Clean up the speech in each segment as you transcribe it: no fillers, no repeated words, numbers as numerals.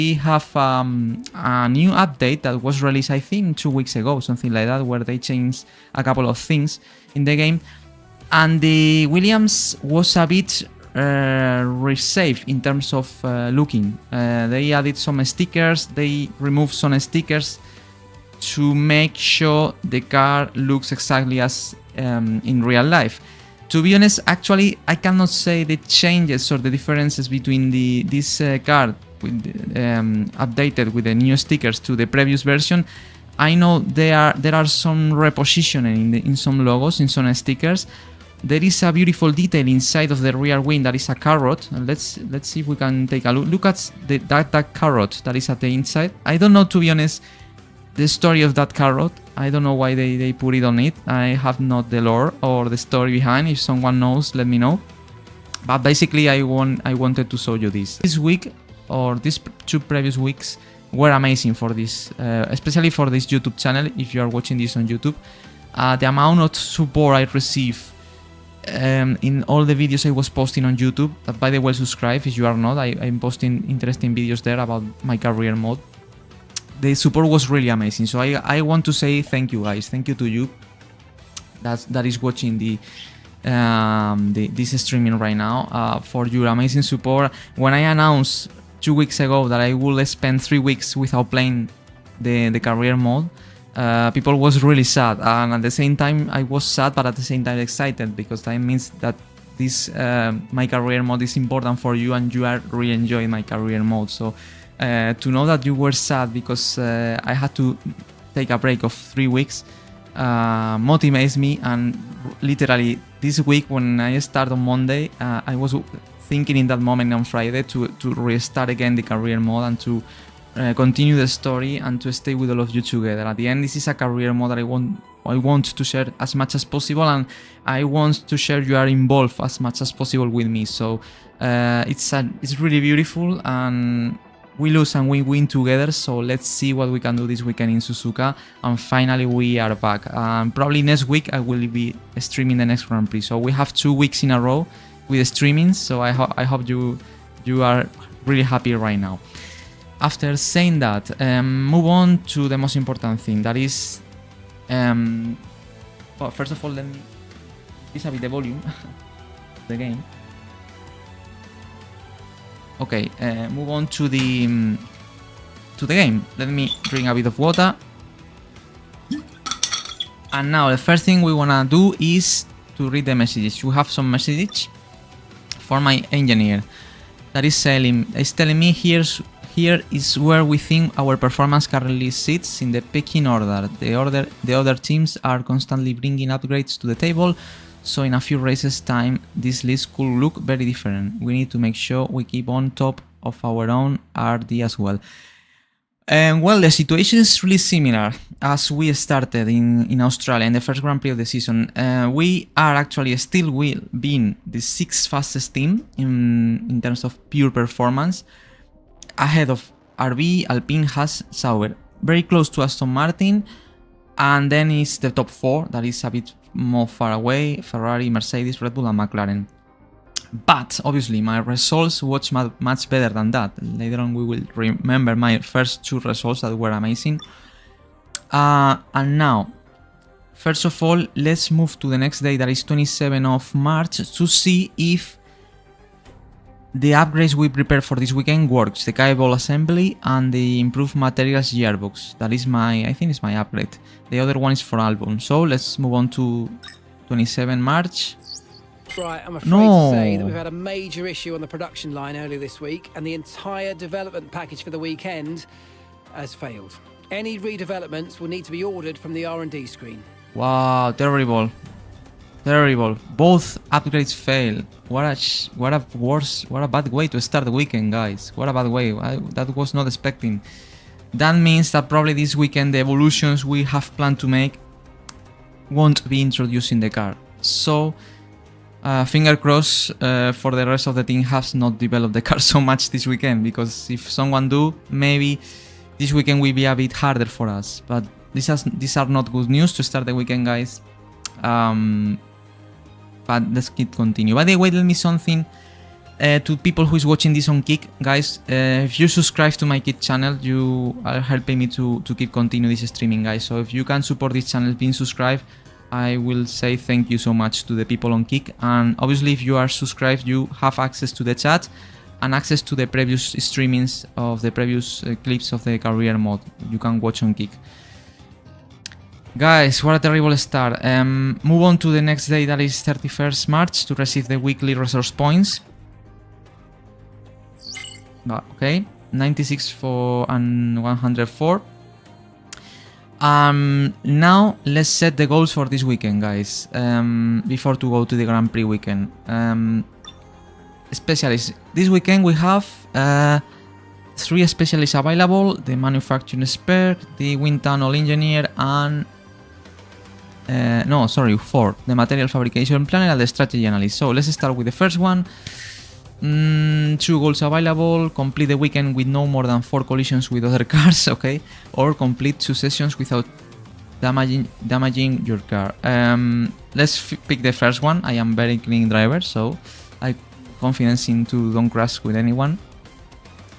We have a new update that was released, I think, 2 weeks ago, something like that, where they changed a couple of things in the game. And the Williams was a bit resaved in terms of looking. They added some stickers, they removed some stickers to make sure the car looks exactly as in real life. To be honest, actually, I cannot say the changes or the differences between this car with updated with the new stickers to the previous version. I know there are some repositioning in some logos, in some stickers. There is a beautiful detail inside of the rear wing that is a carrot. Let's see if we can take a look. Look at that carrot that is at the inside. I don't know, to be honest, the story of that carrot. I don't know why they put it on it. I have not the lore or the story behind. If someone knows, let me know. But basically, I wanted to show you this. This week, or these 2 previous weeks, were amazing for this, especially for this YouTube channel. If you are watching this on YouTube, the amount of support I received in all the videos I was posting on YouTube. By the way, subscribe if you are not. I'm posting interesting videos there about my career mode. The support was really amazing, so I want to say thank you, guys. Thank you to you that is watching this streaming right now for your amazing support. When I announced 2 weeks ago that I will spend 3 weeks without playing the career mode, people was really sad, and at the same time I was sad, but at the same time excited, because that means that this my career mode is important for you and you are really enjoying my career mode. So to know that you were sad because I had to take a break of 3 weeks motivates me. And literally this week, when I start on Monday, I was thinking in that moment on Friday to restart again the career mode and to continue the story and to stay with all of you together. At the end, this is a career mode that I want to share as much as possible, and I want to share you are involved as much as possible with me. So it's really beautiful, and we lose and we win together. So let's see what we can do this weekend in Suzuka, and finally we are back. Probably next week I will be streaming the next Grand Prix. So we have 2 weeks in a row with streaming. So I hope you are really happy right now. After saying that, move on to the most important thing. That is, well, first of all, let me increase a bit the volume of the game. Okay, move on to the game. Let me drink a bit of water. And now the first thing we wanna do is to read the messages. You have some messages for my engineer that is telling me here is where we think our performance currently sits in the pecking order. The other teams are constantly bringing upgrades to the table, so in a few races time this list could look very different. We need to make sure we keep on top of our own RD as well. Well, the situation is really similar as we started in Australia in the first Grand Prix of the season. We are actually still being the 6th fastest team in terms of pure performance, ahead of RB, Alpine, Haas, Sauber, very close to Aston Martin, and then is the top 4 that is a bit more far away: Ferrari, Mercedes, Red Bull and McLaren. But obviously my results was much better than that. Later on we will remember my first 2 results that were amazing. And now, first of all, let's move to the next day, that is 27th of March, to see if the upgrades we prepared for this weekend works. The cable assembly and the improved materials gearbox. That is I think it's my upgrade. The other one is for album. So let's move on to 27 March. Right, I'm afraid to say that we've had a major issue on the production line earlier this week, and the entire development package for the weekend has failed. Any redevelopments will need to be ordered from the R&D screen. Wow, terrible. Terrible. Both upgrades fail. What a bad way to start the weekend, guys. What a bad way. That was not expecting. That means that probably this weekend the evolutions we have planned to make won't be introduced in the car. So finger crossed for the rest of the team has not developed the car so much this weekend, because if someone do, maybe this weekend will be a bit harder for us. But these are not good news to start the weekend, guys. But let's keep continue. By the way, tell me something To people who is watching this on Kick, guys, if you subscribe to my Kick channel, you are helping me to keep continue this streaming, guys. So if you can support this channel being subscribed, I will say thank you so much to the people on Kick. And obviously, if you are subscribed, you have access to the chat and access to the previous streamings of the previous clips of the career mode you can watch on Kick. Guys, what a terrible start. Move on to the next day, that is 31st March, to receive the weekly resource points. Okay, 96 for and 104. Now let's set the goals for this weekend, guys. Before to go to the Grand Prix weekend. Specialists. This weekend we have 3 specialists available: the manufacturing expert, the wind tunnel engineer, and 4. The material fabrication planner and the strategy analyst. So let's start with the first one. 2 goals available: complete the weekend with no more than 4 collisions with other cars, okay, or complete 2 sessions without damaging your car. Let's pick the first one. I am very clean driver, so I confidence into don't crash with anyone.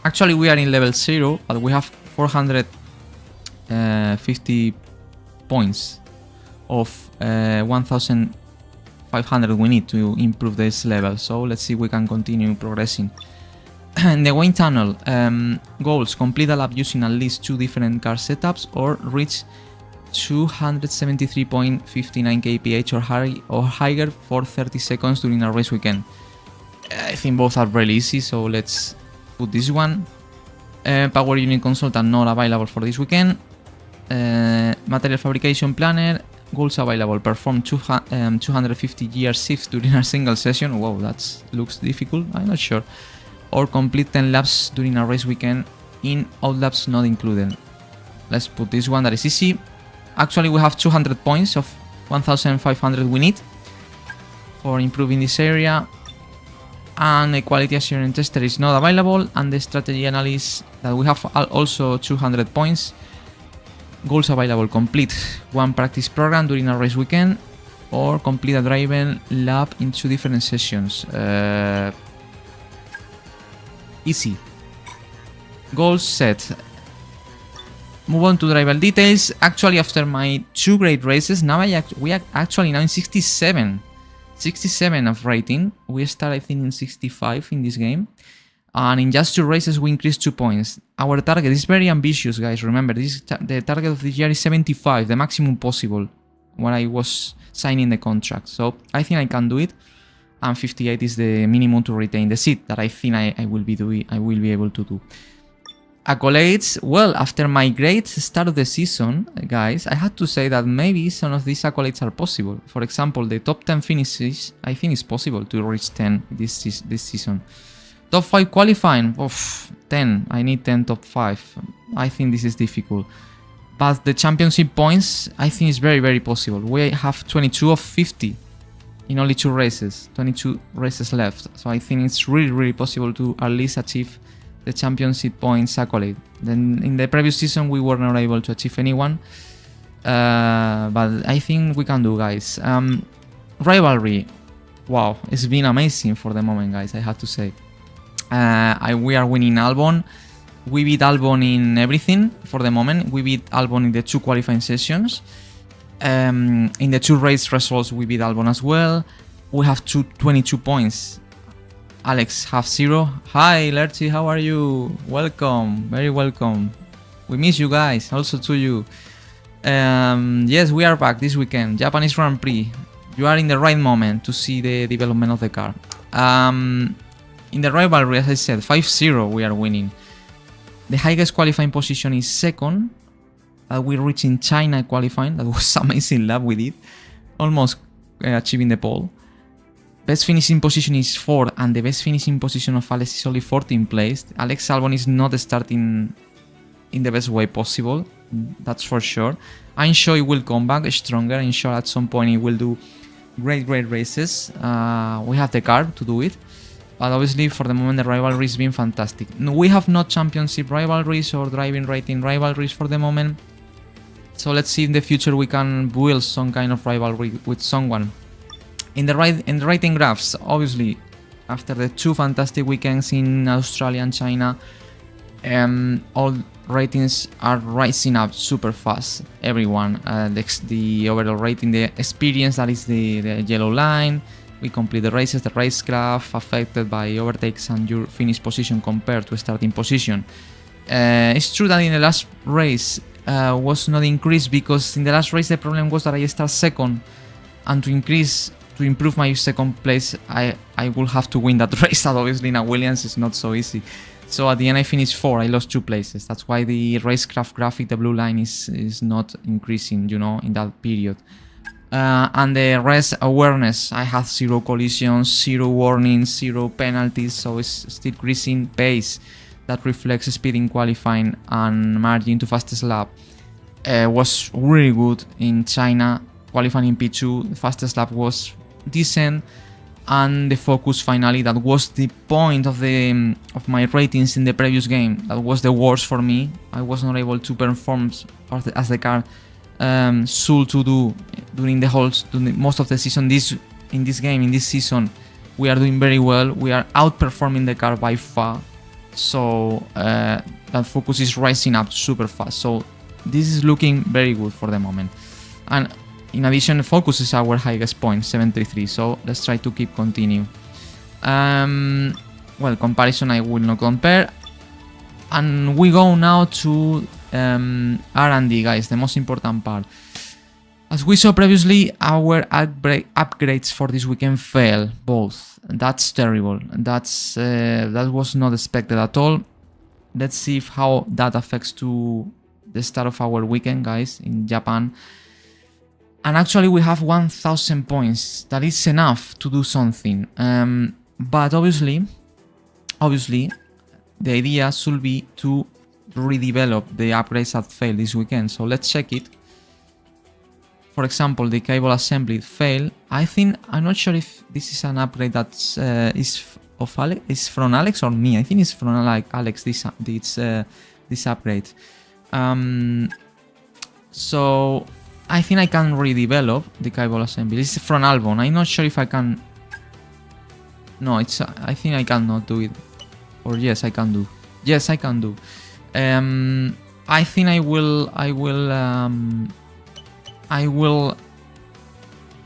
Actually, we are in level 0, but we have 450 points of 1500 we need to improve this level. So let's see if we can continue progressing. In the wind tunnel, goals: complete a lap using at least 2 different car setups or reach 273.59 kph or higher for 30 seconds during a race weekend. I think both are really easy, so let's put this one. Power unit consultant not available for this weekend. Material fabrication planner, goals available: perform 250 gear shifts during a single session. Wow, that looks difficult, I'm not sure. Or complete 10 laps during a race weekend, in out laps not included. Let's put this one, that is easy. Actually, we have 200 points of 1500 we need for improving this area. And the quality assurance tester is not available, and the strategy analyst that we have also 200 points. Goals available: complete 1 practice program during a race weekend or complete a driving lap in 2 different sessions. Easy. Goals set. Move on to driver details. Actually, after my 2 great races, now we are actually now in 67 of rating. We start, I think, in 65 in this game, and in just 2 races we increased 2 points. Our target is very ambitious, guys. Remember, the target of this year is 75, the maximum possible when I was signing the contract. So I think I can do it, and 58 is the minimum to retain the seat that I think I will be able to do. Accolades. Well, after my great start of the season, guys, I had to say that maybe some of these accolades are possible. For example, the top 10 finishes, I think it's possible to reach 10 this season. Top 5 qualifying, 10. I need 10 top 5. I think this is difficult. But the championship points, I think is very, very possible. We have 22 of 50 in only 2 races. 22 races left. So I think it's really, really possible to at least achieve the championship points accolade. Then in the previous season we were not able to achieve anyone, but I think we can do, guys. Rivalry, wow, it's been amazing for the moment, guys, I have to say. We are winning Albon. We beat Albon in everything for the moment. We beat Albon in the 2 qualifying sessions. In the 2 race results we beat Albon as well. We have 22 points. Alex have 0. Hi Lerchi, how are you? Welcome, very welcome. We miss you guys, also to you. Yes, we are back this weekend. Japanese Grand Prix. You are in the right moment to see the development of the car. In the rivalry, as I said, 5-0 we are winning. The highest qualifying position is 2nd. We reached in China qualifying. That was amazing lap we did. Almost achieving the pole. Best finishing position is 4th, and the best finishing position of Alex is only 14th place. Alex Albon is not starting in the best way possible, that's for sure. I'm sure he will come back stronger. I'm sure at some point he will do great races. We have the car to do it, but obviously for the moment the rivalry has been fantastic. We have not championship rivalries or driving rating rivalries for the moment, so let's see in the future we can build some kind of rivalry with someone. In the rating graphs, obviously After the 2 fantastic weekends in Australia and China, all ratings are rising up super fast. Everyone, the overall rating, the experience, that is the yellow line. We complete the races, the race graph affected by overtakes and your finish position compared to starting position. It's true that in the last race was not increased, because in the last race the problem was that I start second, and to improve my second place, I will have to win that race. That obviously in a Williams is not so easy. So at the end I finished 4, I lost 2 places. That's why the racecraft graphic, the blue line, is not increasing, you know, in that period. And the race awareness, I had 0 collisions, 0 warnings, 0 penalties, so it's still increasing pace. That reflects speed in qualifying, and margin to fastest lap was really good in China. Qualifying in P2, the fastest lap was decent, and the focus finally, that was the point of my ratings in the previous game. That was the worst for me. I was not able to perform as the car should to do during most of the season. In this season, we are doing very well. We are outperforming the car by far. So that focus is rising up super fast. So this is looking very good for the moment. And in addition, focus is our highest point, 733. So let's try to keep continue. Well, comparison I will not compare. And we go now to R&D, guys, the most important part. As we saw previously, our upgrades for this weekend fail, both. That's terrible. That was not expected at all. Let's see how that affects to the start of our weekend, guys, in Japan. And actually we have 1000 points. That is enough to do something. But obviously, the idea should be to redevelop the upgrades that failed this weekend. So let's check it. For example, the cable assembly failed. I'm not sure if this is an upgrade that is from Alex or me. I think it's from Alex. This upgrade. So I think I can redevelop the cable assembly. This is from Albon. I'm not sure if I can. No, I think I cannot do it. Or yes, I can do. Yes, I can do. I think I will,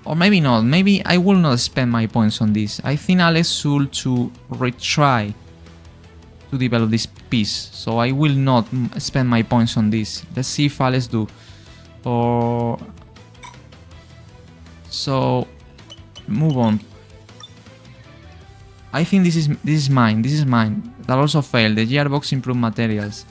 or maybe not. Maybe I will not spend my points on this. I think Alex should to retry to develop this piece. So I will not spend my points on this. Let's see if Alex do. Or so move on. I think this is mine. This is mine. That also failed. The gearbox improved materials.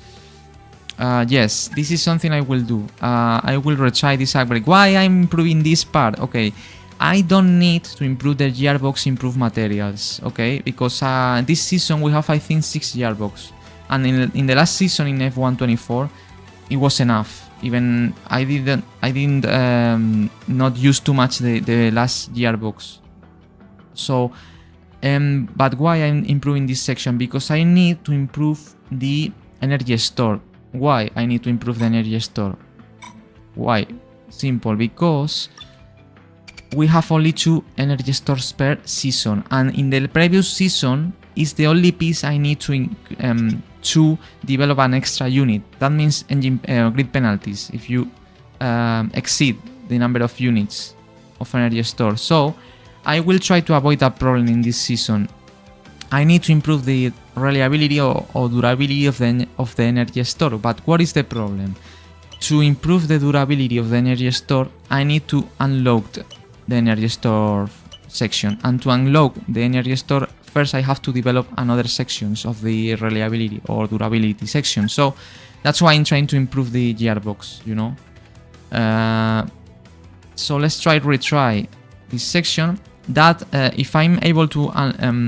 Yes, this is something I will do. I will retry this upgrade. Why I'm improving this part? Okay, I don't need to improve the gearbox improved materials. Okay, because this season we have, I think, 6 gearbox, and in the last season in F124 it was enough. Even I didn't not use too much the last gearbox. So but why I'm improving this section? Because I need to improve the energy store. Why I need to improve the energy store? Why? Simple, because we have only 2 energy stores per season, and in the previous season is the only piece I need to develop an extra unit. That means engine grid penalties if you exceed the number of units of energy store. So I will try to avoid that problem in this season. I need to improve the reliability or durability of the energy store. But what is the problem? To improve the durability of the energy store, I need to unlock the energy store section. And to unlock the energy store, first I have to develop another sections of the reliability or durability section. So that's why I'm trying to improve the gearbox, you know. So let's retry this section. That if I'm able to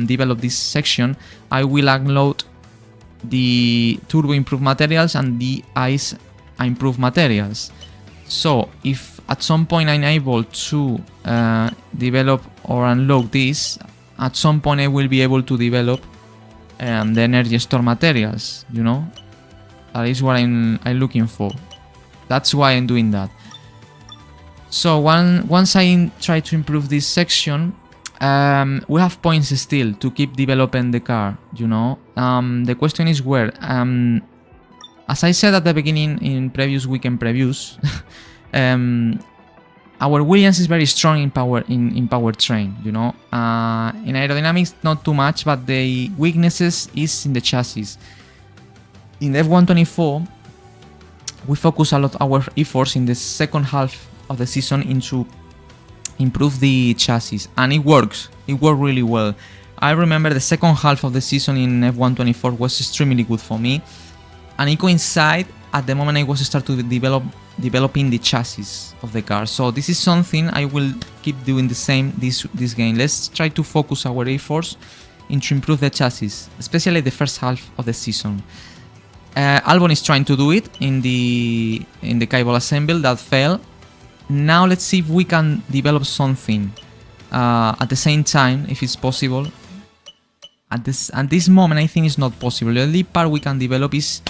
develop this section, I will unload the turbo improved materials and the ice improved materials. So if at some point I'm able to develop or unlock this, at some point I will be able to develop the energy store materials, you know. That is what I'm looking for. That's why I'm doing that. So once I try to improve this section, we have points still to keep developing the car, you know. The question is where. As I said at the beginning in previous weekend previews, our Williams is very strong in powertrain, you know. In aerodynamics, not too much, but the weaknesses is in the chassis. In F124, we focus a lot our efforts in the second half of the season into improve the chassis, and it works. It worked really well. I remember the second half of the season in F124 was extremely good for me, and it coincided at the moment I was start to developing the chassis of the car. So this is something I will keep doing the same this game. Let's try to focus our efforts into improve the chassis, especially the first half of the season. Albon is trying to do it in the cable assembly that failed. Now let's see if we can develop something at the same time, if it's possible. At this moment, I think it's not possible. The only part we can develop is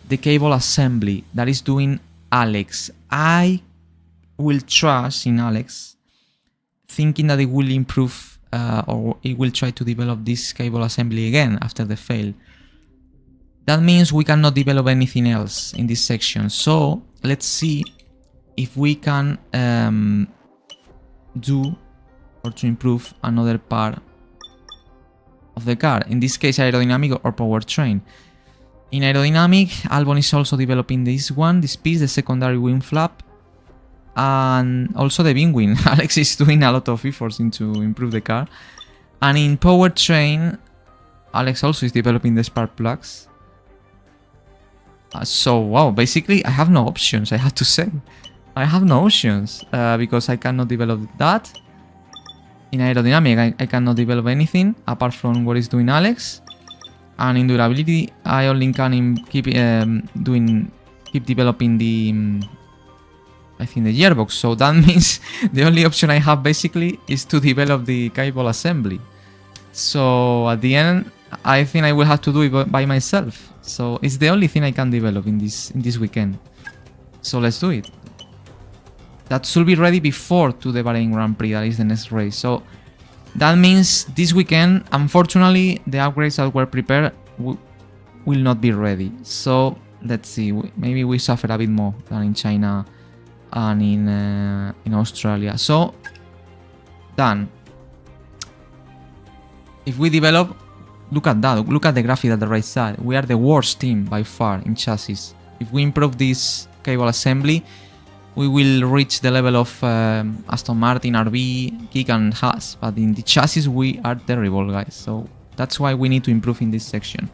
the cable assembly that is doing Alex. I will trust in Alex, thinking that it will improve or it will try to develop this cable assembly again after the fail. That means we cannot develop anything else in this section. So let's see if we can do or to improve another part of the car. In this case, aerodynamic or powertrain. In aerodynamic, Albon is also developing this piece, the secondary wing flap, and also the wing wing. Alex is doing a lot of efforts into improve the car. And in powertrain, Alex also is developing the spark plugs. So wow, basically I have no options, I have to say. I have no options because I cannot develop that. In aerodynamic, I cannot develop anything apart from what is doing Alex. And in durability, I only can keep developing the I think the gearbox. So that means the only option I have basically is to develop the cable assembly. So at the end, I think I will have to do it by myself. So it's the only thing I can develop in this weekend. So let's do it. That should be ready before to the Bahrain Grand Prix. That is the next race. So that means this weekend, unfortunately, the upgrades that were prepared will not be ready. So let's see. Maybe we suffer a bit more than in China and in Australia. So done. If we develop, look at that. Look at the graphic at the right side. We are the worst team by far in chassis. If we improve this cable assembly, we will reach the level of Aston Martin, RB, Kik and Haas. But in the chassis, we are terrible, guys. So that's why we need to improve in this section.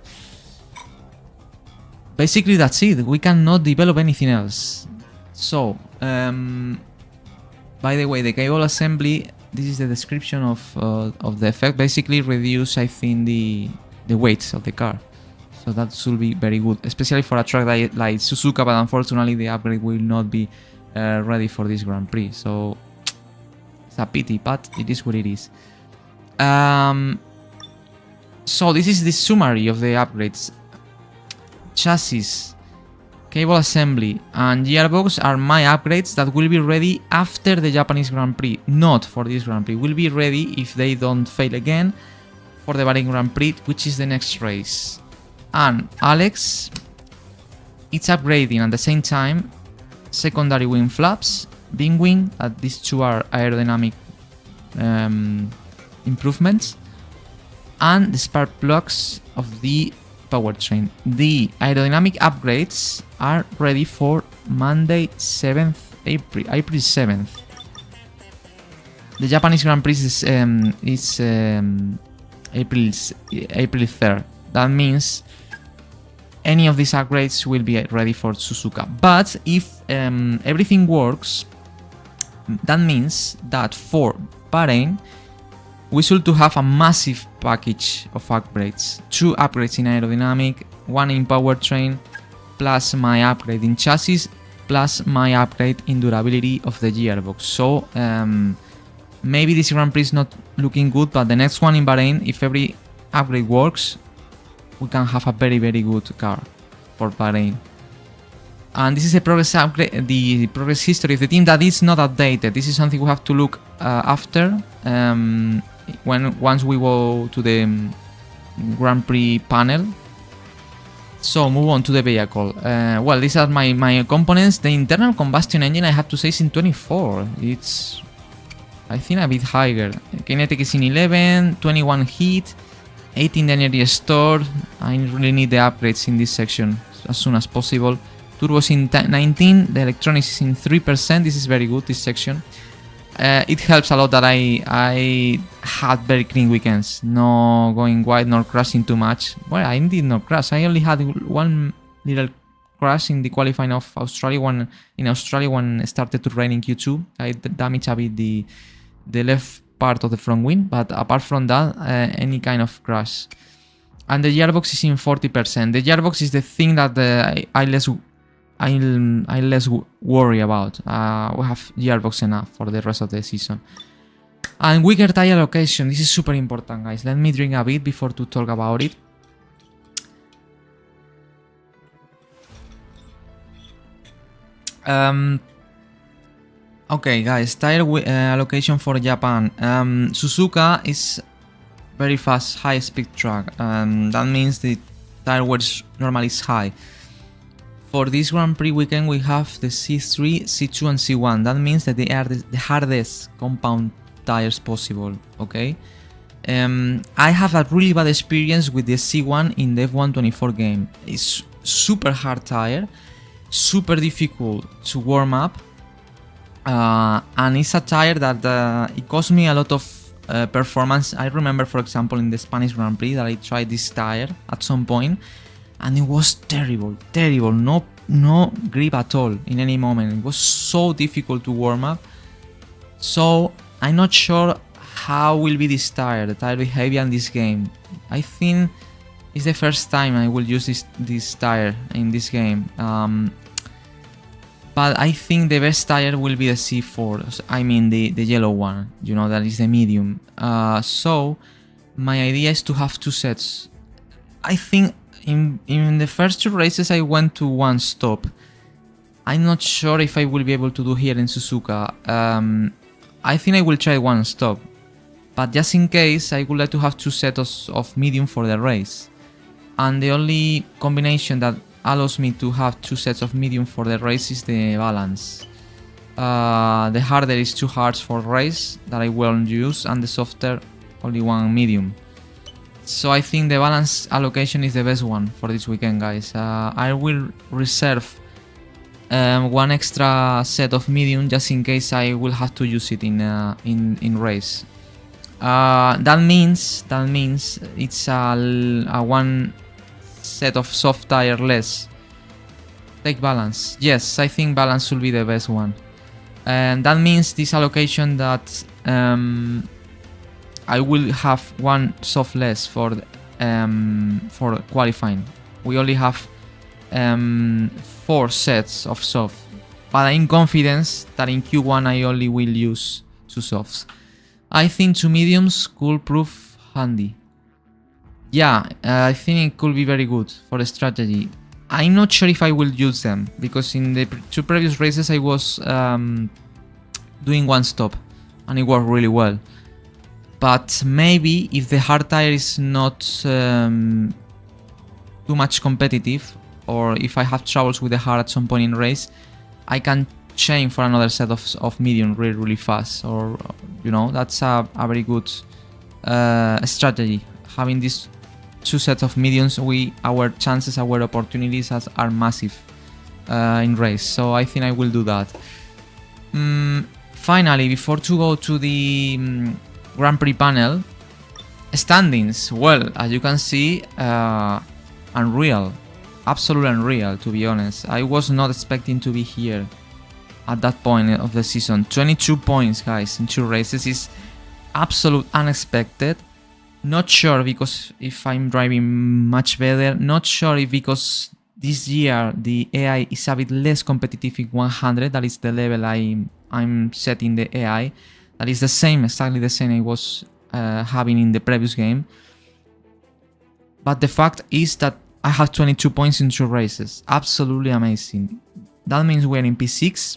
Basically, that's it. We cannot develop anything else. So, by the way, the cable assembly, this is the description of the effect. Basically, reduce, I think, the weight of the car. So that should be very good, especially for a track like Suzuka. But unfortunately, the upgrade will not be ready for this Grand Prix. So it's a pity, but it is what it is. So this is the summary of the upgrades. Chassis, cable assembly and gearbox are my upgrades that will be ready after the Japanese Grand Prix, not for this Grand Prix. Will be ready if they don't fail again for the Bahrain Grand Prix, which is the next race. And Alex, it's upgrading at the same time secondary wing flaps, wing wing, these two are aerodynamic improvements, and the spark plugs of the powertrain. The aerodynamic upgrades are ready for Monday 7th April 7th. The Japanese Grand Prix is April 3rd. That means any of these upgrades will be ready for Suzuka. But if everything works, that means that for Bahrain, we should to have a massive package of upgrades. 2 upgrades in aerodynamic, 1 in powertrain, plus my upgrade in chassis, plus my upgrade in durability of the gearbox. So maybe this Grand Prix is not looking good, but the next one in Bahrain, if every upgrade works, we can have a very, very good car for Bahrain. And this is a progress upgrade, the progress history of the team that is not updated. This is something we have to look after. once we go to the Grand Prix panel. So move on to the vehicle. Well, these are my components. The internal combustion engine, I have to say, is in 24. It's, I think, a bit higher. Kinetic is in 11, 21 heat, 18 energy stored. I really need the upgrades in this section as soon as possible. Turbo is in 19, the electronics is in 3%. This is very good, this section. It helps a lot that I had very clean weekends, no going wide nor crashing too much. Well, I did not crash. I only had one little crash in the qualifying of Australia when it started to rain in Q2. I damaged a bit the left part of the front wing, but apart from that, any kind of crash. And the gearbox is in 40%. The gearbox is the thing that I less worry about. We have gearbox enough for the rest of the season. And weaker tire allocation. This is super important, guys. Let me drink a bit before to talk about it. Okay, guys. Tire allocation for Japan. Suzuka is very fast, high-speed track. That means the tire wear normally is high. For this Grand Prix weekend, we have the C3, C2 and C1. That means that they are the hardest compound tires possible, okay? I have a really bad experience with the C1 in the F124 game. It's super hard tire, super difficult to warm up, and it's a tire that it cost me a lot of performance. I remember, for example, in the Spanish Grand Prix that I tried this tire at some point, and it was terrible, no grip at all in any moment. It was so difficult to warm up. So I'm not sure how will be this tire, the tire behavior in this game. I think it's the first time I will use this tire in this game. But I think the best tire will be the C4, I mean the yellow one, you know, that is the medium. So my idea is to have two sets. I think in the first two races I went to one stop. I'm not sure if I will be able to do here in Suzuka. I think I will try one stop, but just in case I would like to have two sets of medium for the race. And the only combination that allows me to have two sets of medium for the race is the balance. The harder is 2 hards for race that I won't use, and the softer only one medium. So I think the balance allocation is the best one for this weekend, guys. I will reserve one extra set of medium just in case I will have to use it in race. That means it's a one set of soft tire less. Take balance. Yes, I think balance will be the best one. And that means this allocation that I will have one soft less for qualifying. We only have 4 sets of soft, but I'm confident that in Q1 I only will use 2 softs. I think 2 mediums could prove handy. Yeah, I think it could be very good for the strategy. I'm not sure if I will use them, because in the 2 previous races I was doing one stop and it worked really well. But maybe if the hard tire is not too much competitive, or if I have troubles with the hard at some point in race, I can change for another set of medium really fast. Or, you know, that's a very good strategy. Having these 2 sets of mediums, our chances, our opportunities are massive in race. So I think I will do that. Finally, before to go to the Grand Prix panel, standings. Well, as you can see, unreal, absolutely unreal, to be honest. I was not expecting to be here at that point of the season. 22 points, guys, in 2 races is absolute unexpected. Not sure because if I'm driving much better. Not sure if because this year the AI is a bit less competitive in 100. That is the level I'm setting the AI. That is the same, exactly the same I was having in the previous game. But the fact is that I have 22 points in 2 races. Absolutely amazing. That means we're in P6.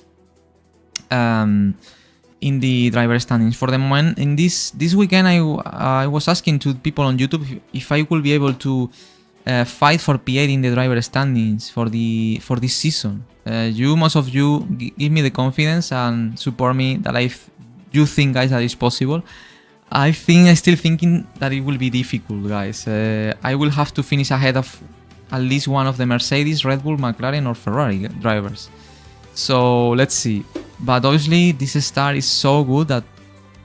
in the driver standings. For the moment, in this weekend, I was asking to people on YouTube if I could be able to fight for P8 in the driver standings for this season. Most of you give me the confidence and support me that you think, guys, that is possible. I still thinking that it will be difficult, guys. I will have to finish ahead of at least one of the Mercedes, Red Bull, McLaren or Ferrari drivers. So let's see. But obviously this start is so good that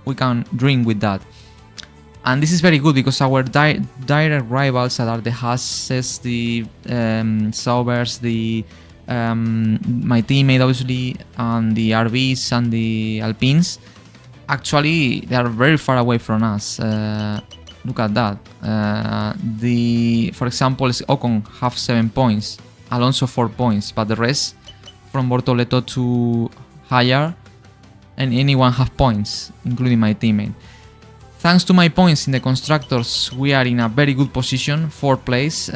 we can dream with that. And this is very good because our direct rivals that are the Haases, the Saubers, my teammate obviously, and the RBs and the Alpines, actually they are very far away from us. Look at that. For example, Ocon have 7 points, Alonso 4 points, but the rest from Bortoleto to higher and anyone have points, including my teammate. Thanks to my points in the constructors, we are in a very good position, 4th place.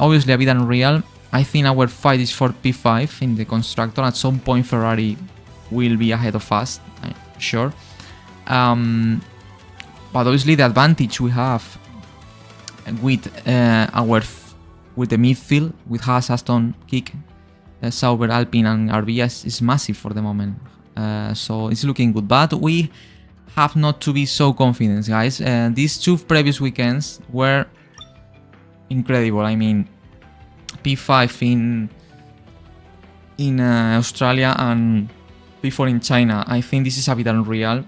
Obviously a bit unreal. I think our fight is for P5 in the constructor. At some point Ferrari will be ahead of us, I'm sure. But obviously the advantage we have with the midfield, with Haas, Aston, Kick, Sauber, Alpine and RBS is massive for the moment. So it's looking good. But we have not to be so confident, guys. These 2 previous weekends were incredible. I mean, P5 in Australia and P4 in China. I think this is a bit unreal.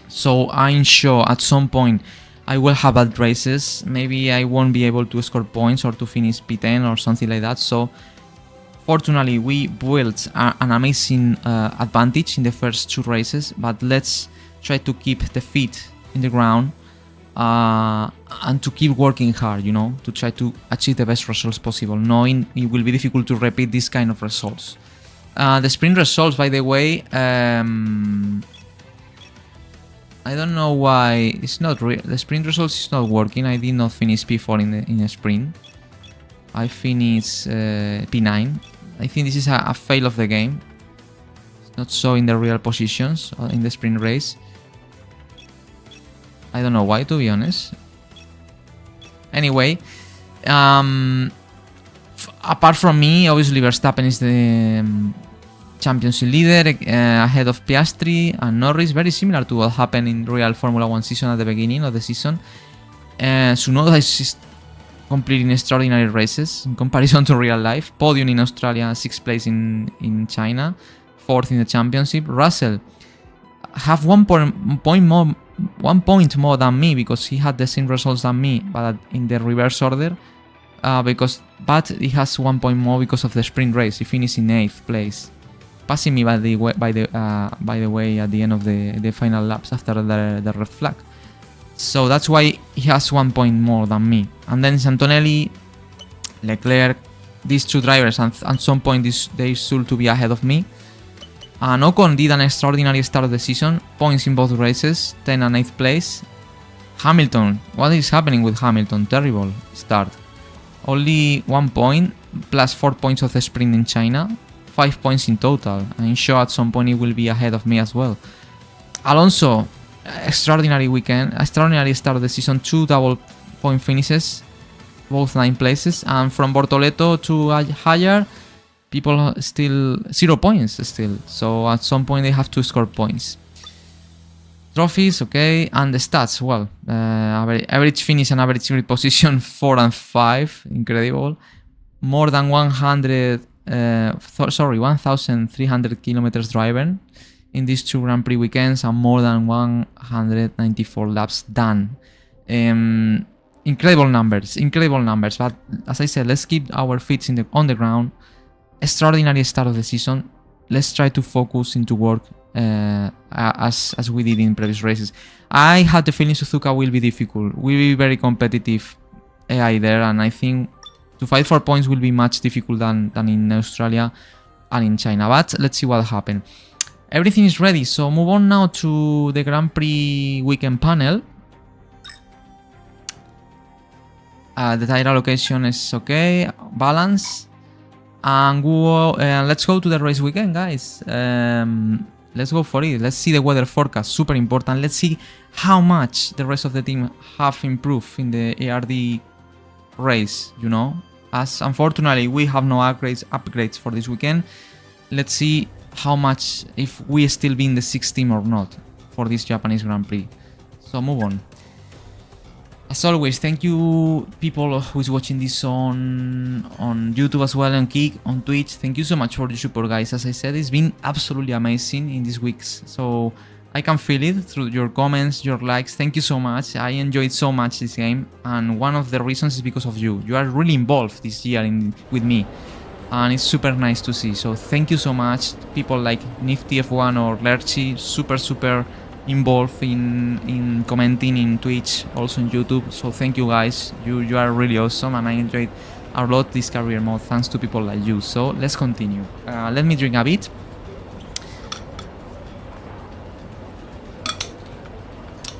So I'm sure at some point I will have bad races. Maybe I won't be able to score points or to finish P10 or something like that. So fortunately we built an amazing advantage in the first 2 races. But let's try to keep the feet in the ground and to keep working hard, to try to achieve the best results possible, knowing it will be difficult to repeat this kind of results. The sprint results, by the way, I don't know why it's not the sprint results is not working. I did not finish P4 in a sprint. I finished P9. I think this is a fail of the game. It's not showing the real positions in the sprint race. I don't know why, to be honest. Anyway, apart from me, obviously Verstappen is the championship leader ahead of Piastri and Norris, very similar to what happened in real Formula 1 season at the beginning of the season. Tsunoda is completing extraordinary races in comparison to real life. Podium in Australia, 6th place in China, 4th in the championship. Russell have 1 point more than me because he had the same results than me, but in the reverse order. But he has 1 point more because of the sprint race. He finished in 8th place, passing me by the way at the end of the final laps after the red flag. So that's why he has 1 point more than me. And then Antonelli, Leclerc, these 2 drivers, and at some point they should to be ahead of me. And Ocon did an extraordinary start of the season, points in both races, 10th and 8th place. Hamilton, what is happening with Hamilton? Terrible start. Only 1 point, plus 4 points of the sprint in China, 5 points in total. I'm sure at some point he will be ahead of me as well. Alonso, extraordinary weekend, extraordinary start of the season, 2 double point finishes, both 9 places. And from Bortoleto to higher, people still 0 points still. So at some point they have to score points. Trophies, okay, and the stats, well, average finish and average grid position 4 and 5, incredible. More than 1,300 kilometers driven in these 2 Grand Prix weekends and more than 194 laps done. Incredible numbers, but as I said, let's keep our feet on the ground. Extraordinary start of the season. Let's try to focus into work as we did in previous races. I had the feeling Suzuka will be difficult. Will be very competitive AI there, and I think to fight for points will be much difficult than in Australia and in China. But let's see what happens. Everything is ready, so move on now to the Grand Prix weekend panel. The tire allocation is okay, balance. And let's go to the race weekend, guys. let's go for it. Let's see the weather forecast, super important. Let's see how much the rest of the team have improved in the ARD race, you know. As unfortunately we have no upgrades for this weekend. Let's see how much, if we still be in the 6th team or not for this Japanese Grand Prix. So move on. As always, thank you people who is watching this on YouTube as well, and Kick, on Twitch. Thank you so much for the support, guys. As I said, it's been absolutely amazing in these weeks. So I can feel it through your comments, your likes. Thank you so much. I enjoyed so much this game, and one of the reasons is because of you. You are really involved this year with me, and it's super nice to see. So thank you so much. People like Nifty F1 or Lerchi, super involved in commenting in Twitch, also in YouTube. So thank you guys. You are really awesome, and I enjoyed a lot this career mode thanks to people like you. So let's continue. Let me drink a bit.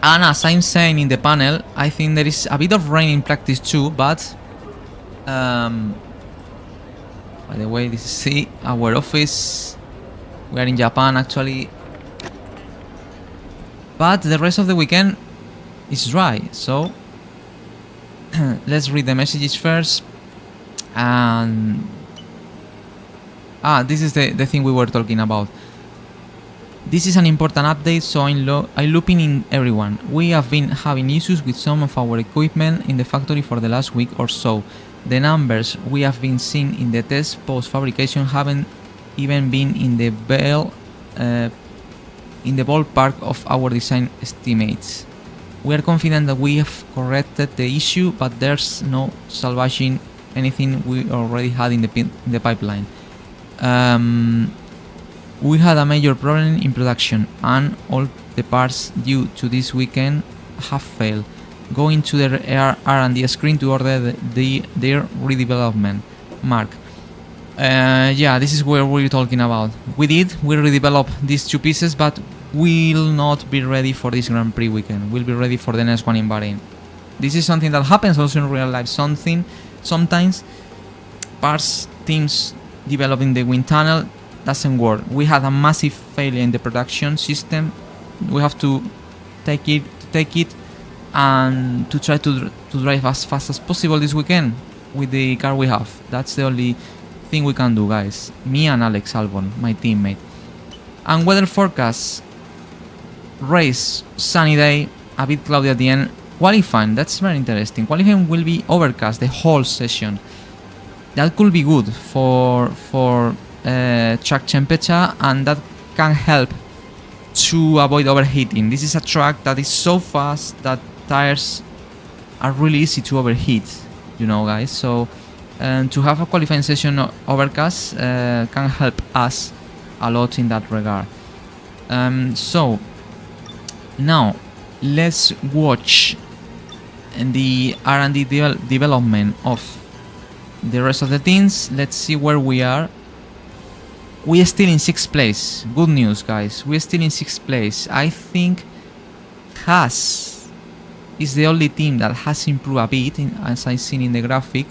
And as I'm saying in the panel, I think there is a bit of rain in practice too, but by the way, this is our office. We are in Japan actually, but the rest of the weekend is dry. So let's read the messages first. And this is the thing we were talking about. This is an important update, so I'm looping in everyone. We have been having issues with some of our equipment in the factory for the last week or so. The numbers we have been seeing in the test post-fabrication haven't even been in the ballpark of our design estimates. We are confident that we have corrected the issue, but there's no salvaging anything we already had in the pipeline. We had a major problem in production, and all the parts due to this weekend have failed. Go into the R&D screen to order their redevelopment. Mark. Yeah, this is where we're talking about. We redeveloped these 2 pieces, but we'll not be ready for this Grand Prix weekend. We'll be ready for the next one in Bahrain. This is something that happens also in real life. Sometimes parts teams developing the wind tunnel doesn't work. We had a massive failure in the production system. We have to take it and to try to drive as fast as possible this weekend with the car we have. That's the only thing we can do, guys. Me and Alex Albon, my teammate. And weather forecast: race, sunny day, a bit cloudy at the end. Qualifying, that's very interesting. Qualifying will be overcast the whole session. That could be good for track temperature, and that can help to avoid overheating. This is a track that is so fast that tires are really easy to overheat, you know, guys. So to have a qualifying session overcast can help us a lot in that regard. So now let's watch the R&D development of the rest of the teams. Let's see where we are. We are still in 6th place. Good news, guys. We are still in 6th place. I think Haas is the only team that has improved a bit, as I've seen in the graphic.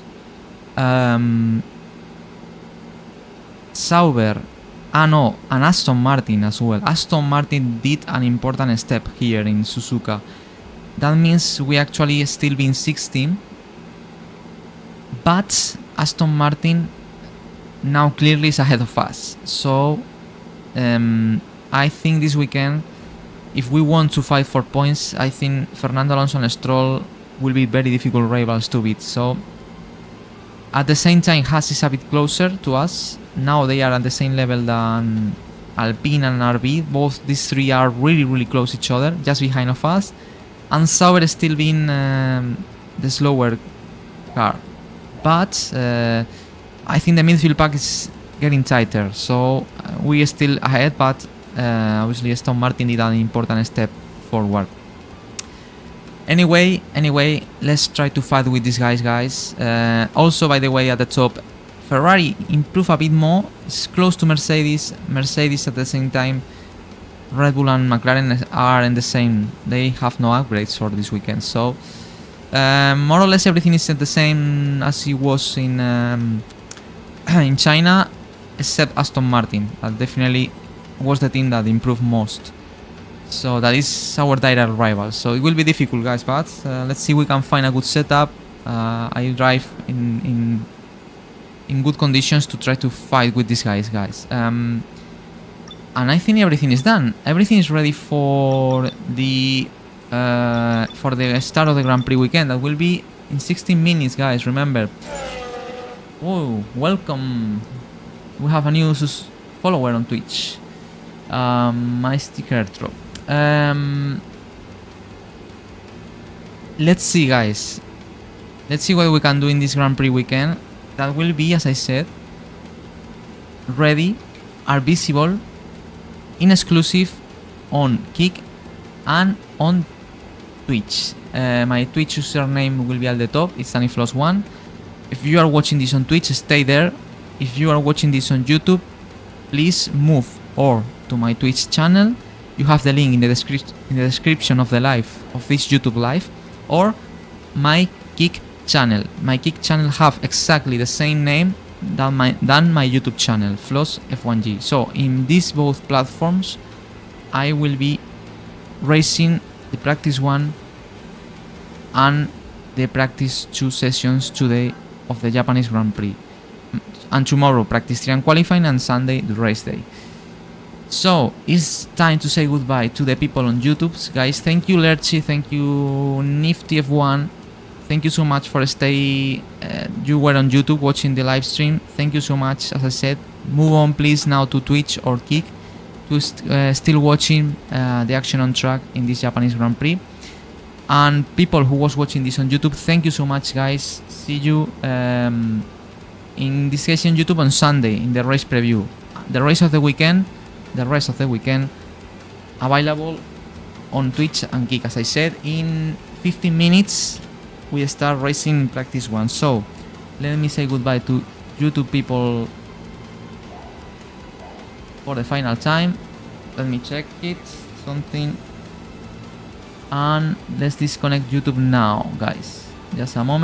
Sauber, and Aston Martin as well. Aston Martin did an important step here in Suzuka. That means we actually still be in 6th team, but Aston Martin now clearly is ahead of us. So I think this weekend, if we want to fight for points, I think Fernando Alonso and Stroll will be very difficult rivals to beat. So at the same time, Haas is a bit closer to us. Now they are at the same level than Alpine and RB. Both these 3 are really close to each other, just behind of us. And Sauber is still being the slower car. But I think the midfield pack is getting tighter. So we are still ahead, but obviously Aston Martin did an important step forward. Anyway, let's try to fight with these guys. Also, by the way, at the top, Ferrari improved a bit more. It's close to Mercedes. Mercedes at the same time, Red Bull and McLaren are in the same. They have no upgrades for this weekend. So more or less everything is the same as it was in China, except Aston Martin. That definitely was the team that improved most. So that is our direct rival. So it will be difficult, guys, but let's see if we can find a good setup. I drive in good conditions to try to fight with these guys. And I think everything is done. Everything is ready for the start of the Grand Prix weekend. That will be in 16 minutes, guys. Remember. Whoa, welcome. We have a new follower on Twitch. My sticker drop. Let's see, guys. Let's see what we can do in this Grand Prix weekend. That will be, as I said, ready, are visible, in exclusive on Kick and on Twitch. My Twitch username will be at the top. It's SunnyFloss1. If you are watching this on Twitch, stay there. If you are watching this on YouTube, please move or to my Twitch channel. You have the link in the description of the live, of this YouTube live, or my Kick channel. My Kick channel have exactly the same name than my YouTube channel, Floss F1G. So in these both platforms, I will be racing the practice 1 and the practice 2 sessions today of the Japanese Grand Prix. And tomorrow practice 3 and qualifying, and Sunday the race day. So it's time to say goodbye to the people on YouTube, guys. Thank you, Lerchi. Thank you, Nifty F1. Thank you so much for stay. You were on YouTube watching the live stream. Thank you so much. As I said, move on please now to Twitch or Kick to still watching the action on track in this Japanese Grand Prix. And people who was watching this on YouTube, thank you so much, guys. See you in this case on YouTube on Sunday in the race preview. The race of the weekend. The rest of the weekend available on Twitch and Kick. As I said, in 15 minutes we start racing practice 1. So let me say goodbye to YouTube people for the final time. Let me check it, something, and let's disconnect YouTube now, guys. Just a moment.